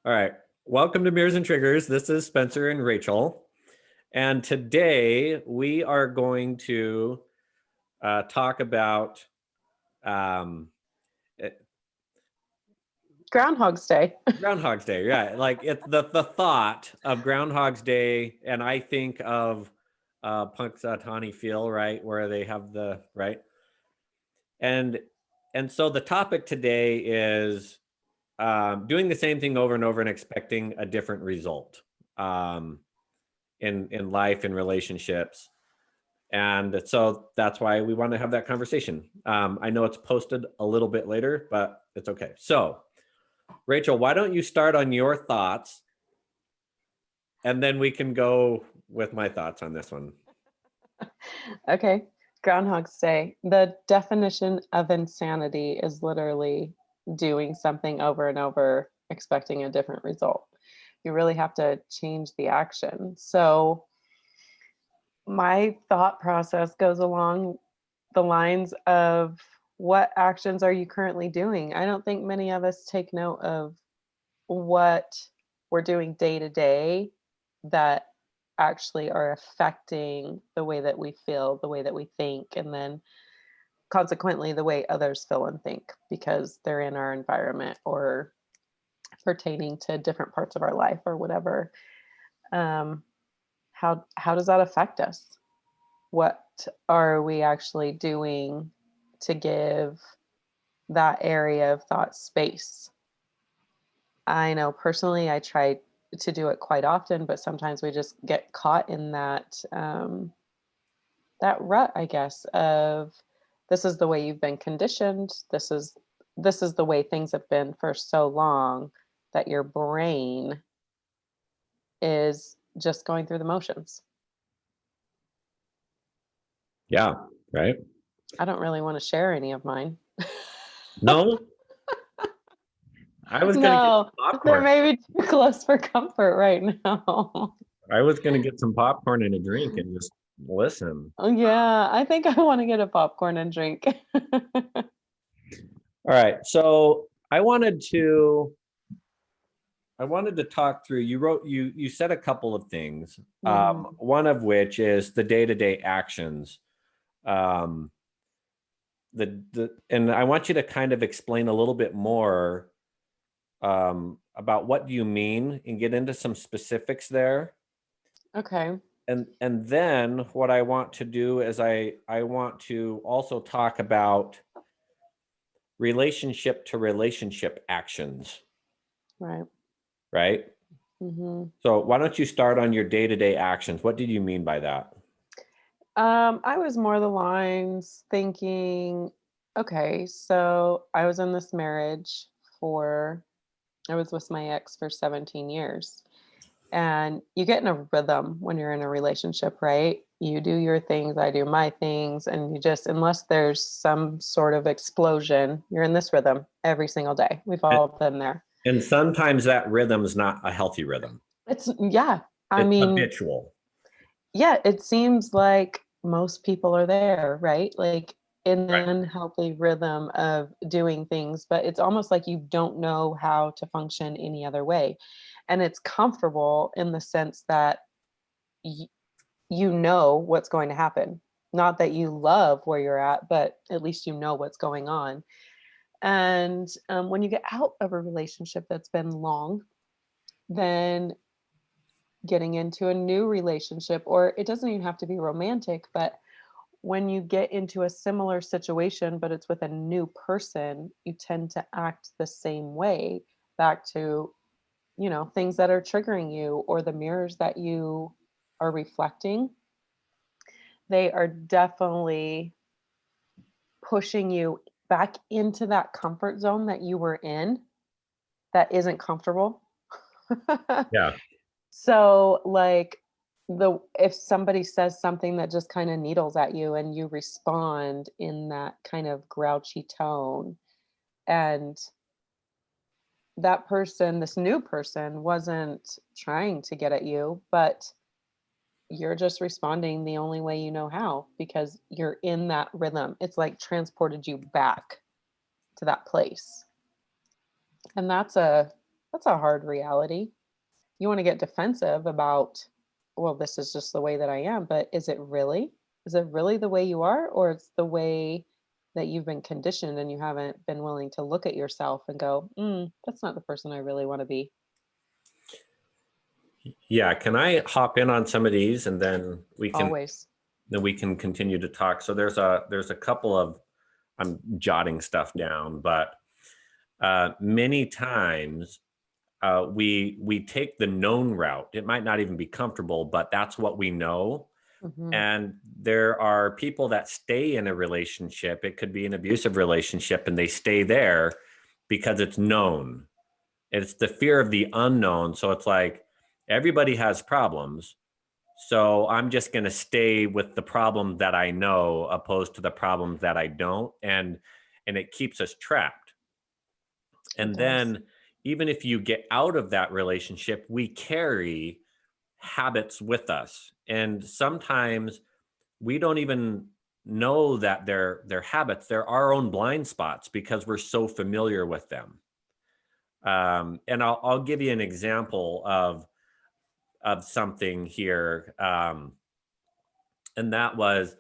All right. Welcome to Mirrors and Triggers. This is Spencer and Rachel. And today we are going to talk about um, Groundhog's Day. Groundhog's Day. Yeah. Like it's the thought of Groundhog's Day. And I think of Punxsutawney Phil, right? Where they have the, right? And so the topic today is doing the same thing over and over and expecting a different result. In life and relationships. And so that's why we want to have that conversation. I know it's posted a little bit later, but it's okay. So, Rachel, why don't you start on your thoughts and then we can go with my thoughts on this one. Okay. Groundhog's Day. The definition of insanity is literally doing something over and over, expecting a different result. You really have to change the action. So, my thought process goes along the lines of what actions are you currently doing? I don't think many of us take note of what we're doing day to day that actually are affecting the way that we feel, the way that we think, and then consequently the way others feel and think because they're in our environment or pertaining to different parts of our life or whatever. Um, how does that affect us? What are we actually doing to give that area of thought space? I know personally, I try to do it quite often, but sometimes we just get caught in that rut, I guess, of this is the way you've been conditioned. This is the way things have been for so long that your brain is just going through the motions. Yeah, right. I don't really want to share any of mine. No, I was going to get No, some they're popcorn. maybe too close for comfort right now. I was going to get some popcorn and a drink and just listen. Oh, yeah, I think I want to get a popcorn and drink. All right. So I wanted to talk through. You said a couple of things. One of which is the day-to-day actions. Um, and I want you to kind of explain a little bit more about what do you mean and get into some specifics there. Okay. And then what I want to do is I want to also talk about relationship to relationship actions. Right. Right. So why don't you start on your day-to-day actions? What did you mean by that? I was more the lines thinking, okay, so I was in this marriage I was with my ex for 17 years. And you get in a rhythm when you're in a relationship, right? You do your things, I do my things, and you just, unless there's some sort of explosion, you're in this rhythm every single day. We've all been there. And sometimes that rhythm is not a healthy rhythm. Yeah. I It's mean, habitual. yeah, it seems like most people are there, right? Like in Right. an unhealthy rhythm of doing things, but it's almost like you don't know how to function any other way. And it's comfortable in the sense that you know what's going to happen. Not that you love where you're at, but at least you know what's going on. And when you get out of a relationship that's been long, then getting into a new relationship, or it doesn't even have to be romantic, but when you get into a similar situation, but it's with a new person, you tend to act the same way back to, things that are triggering you or the mirrors that you are reflecting. They are definitely pushing you back into that comfort zone that you were in that isn't comfortable. Yeah. So, like, if somebody says something that just kind of needles at you and you respond in that kind of grouchy tone, and that person, this new person, wasn't trying to get at you, but you're just responding the only way you know how because you're in that rhythm. It's like transported you back to that place. And that's a That's a hard reality. You want to get defensive about, well, this is just the way that I am, but is it really? Is it really the way you are, or it's the way that you've been conditioned and you haven't been willing to look at yourself and go, that's not the person I really want to be? Yeah, can I hop in on some of these and Always. then we can continue to talk. So there's a couple of, I'm jotting stuff down, but many times we take the known route. It might not even be comfortable, but that's what we know. Hmm. And there are people that stay in a relationship. It could be an abusive relationship, and they stay there because it's known. It's the fear of the unknown. So it's like everybody has problems. So I'm just going to stay with the problem that I know opposed to the problems that I don't. And it keeps us trapped. It And does. then even if you get out of that relationship, we carry habits with us. And sometimes we don't even know that they're habits. They're our own blind spots because we're so familiar with them. And I'll give you an example of something here. And that was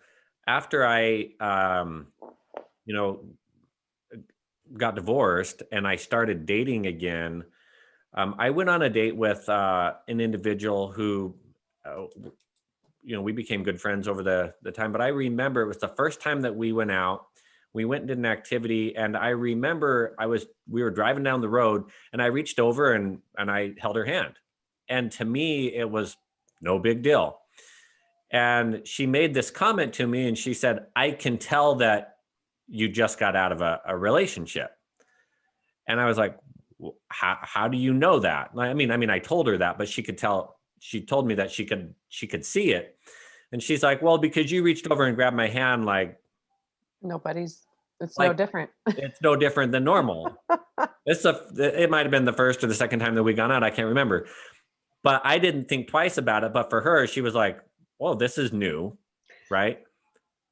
after I, you know, got divorced and I started dating again. I went on a date with an individual who, uh, we became good friends over the time. But I remember it was the first time that we went out. We went and did an activity, and I remember we were driving down the road, and I reached over and I held her hand, and to me it was no big deal. And she made this comment to me, and she said, "I can tell that you just got out of a relationship." And I was like, how do you know that? I mean, I told her that, but she could tell. She told me that she could see it, and she's like, "Well, because you reached over and grabbed my hand, Nobody's, it's no like different. it's no different than normal." It might have been the first or the second time that we gone out. I can't remember, but I didn't think twice about it. But for her, she was like, "Well, this is new, right?"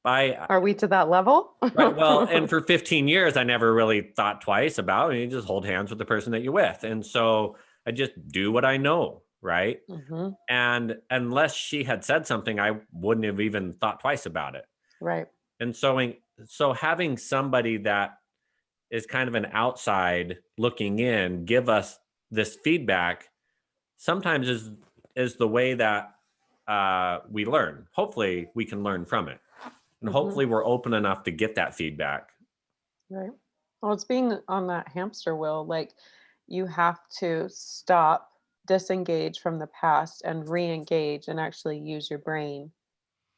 I Are we to that level? Right. Well, and for 15 years, I never really thought twice about it. You just hold hands with the person that you're with. And so I just do what I know. Right. Hmm. And unless she had said something, I wouldn't have even thought twice about it. Right. And so having somebody that is kind of an outside looking in give us this feedback sometimes is the way that we learn. Hopefully we can learn from it. And Hmm. hopefully we're open enough to get that feedback. Right. Well, it's being on that hamster wheel. Like, you have to stop, disengage from the past, and re engage and actually use your brain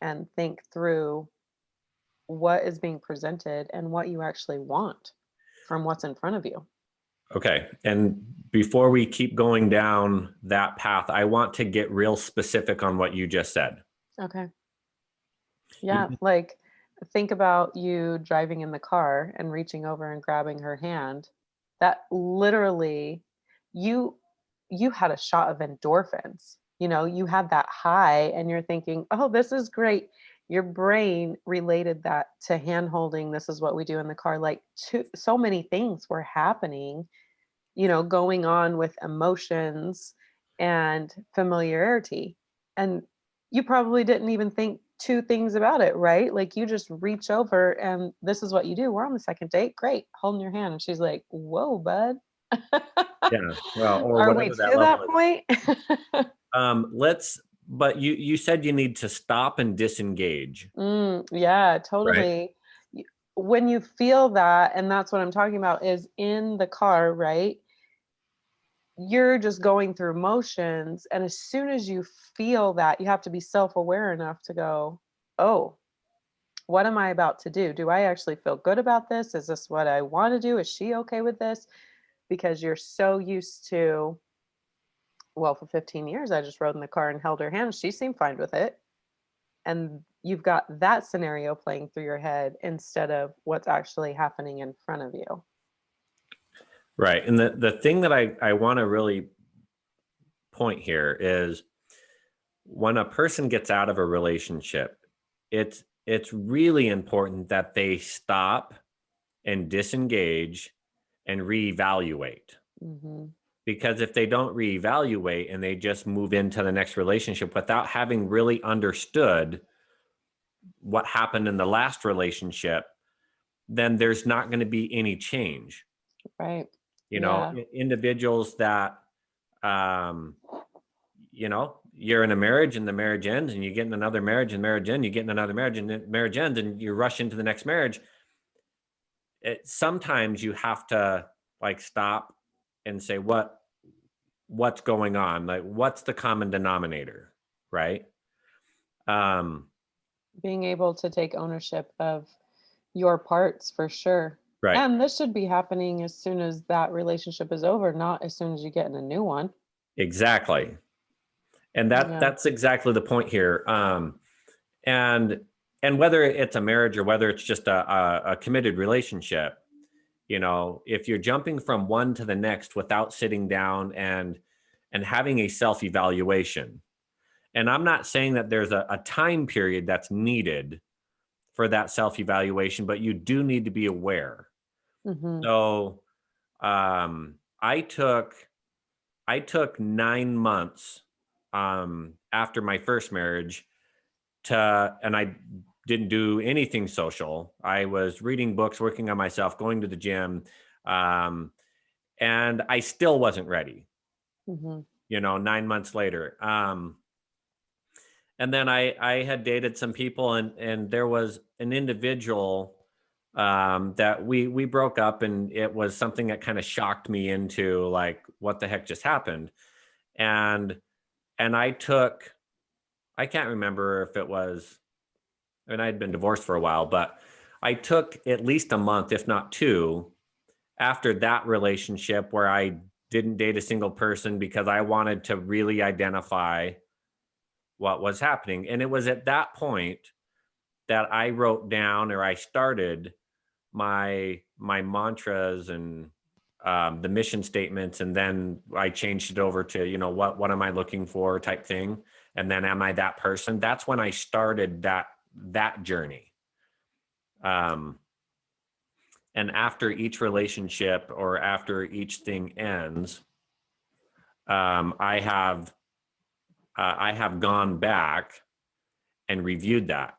and think through what is being presented and what you actually want from what's in front of you. Okay. And before we keep going down that path, I want to get real specific on what you just said. Okay. Yeah. You- Like, think about you driving in the car and reaching over and grabbing her hand. That literally, you you had a shot of endorphins. You had that high and you're thinking, "Oh, this is great." Your brain related that to hand holding. This is what we do in the car. Like, so many things were happening, going on with emotions and familiarity. And you probably didn't even think two things about it, right? Like, you just reach over and this is what you do. We're on the second date. Great. Holding your hand. And she's like, "Whoa, bud." Yeah. Well, or Are we whatever that to level that is. point? But you said you need to stop and disengage, Yeah, right? totally. Y- When you feel that, and that's what I'm talking about, is in the car, right? You're just going through motions, and as soon as you feel that, you have to be self-aware enough to go, "Oh, what am I about to do? Do I actually feel good about this? Is this what I want to do? Is she okay with this?" Because you're so used to, well, for 15 years I just rode in the car and held her hand, she seemed fine with it. And you've got that scenario playing through your head instead of what's actually happening in front of you. Right. And the thing that I want to really point here is when a person gets out of a relationship, it's really important that they stop and disengage and reevaluate. Hmm. Because if they don't reevaluate and they just move into the next relationship without having really understood what happened in the last relationship, then there's not going to be any change. Right. You know, Yeah. individuals that, you know, you're in a marriage and the marriage ends, and you get in another marriage and marriage ends, you get in another marriage and the marriage ends, and you rush into the next marriage. Sometimes you have to like stop and say, what's going on? Like, what's the common denominator, right? Um, Being able to take ownership of your parts for sure. right. And this should be happening as soon as that relationship is over, not as soon as you get in a new one. Exactly. And Yeah. that's exactly the point here. And whether it's a marriage or whether it's just a committed relationship, you know, if you're jumping from one to the next without sitting down and having a self-evaluation. And I'm not saying that there's a time period that's needed for that self-evaluation, but you do need to be aware. Hmm. So I took 9 months after my first marriage and I didn't do anything social. I was reading books, working on myself, going to the gym, um, and I still wasn't ready. Hmm. You know, 9 months later. And then I had dated some people, and there was an individual that we broke up, and it was something that kind of shocked me into like, what the heck just happened. And I took, I can't remember if it was, and I'd been divorced for a while, but I took at least a month, if not two, after that relationship where I didn't date a single person because I wanted to really identify what was happening. And it was at that point that I wrote down, or I started my mantras and the mission statements, and then I changed it over to, you know, what am I looking for type thing, and then am I that person? That's when I started that journey. Um, and after each relationship or after each thing ends, I have gone back and reviewed that,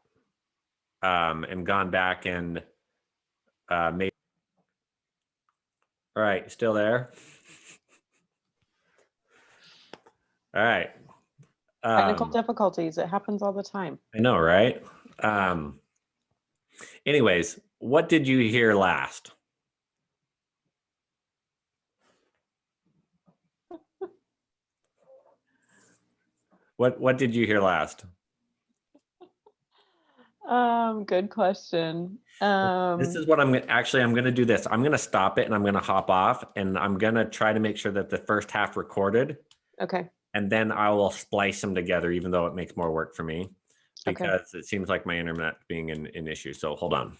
and gone back and made. All right, still there? All right. Technical Um, difficulties. It happens all the time. I know, right? Um, anyways, what did you hear last? What did you hear last? Good question. This is what I'm going to do this. I'm going to stop it and I'm going to hop off, and I'm going to try to make sure that the first half recorded, Okay. and then I will splice them together, even though it makes more work for me Okay. because it seems like my internet being an issue. So hold on.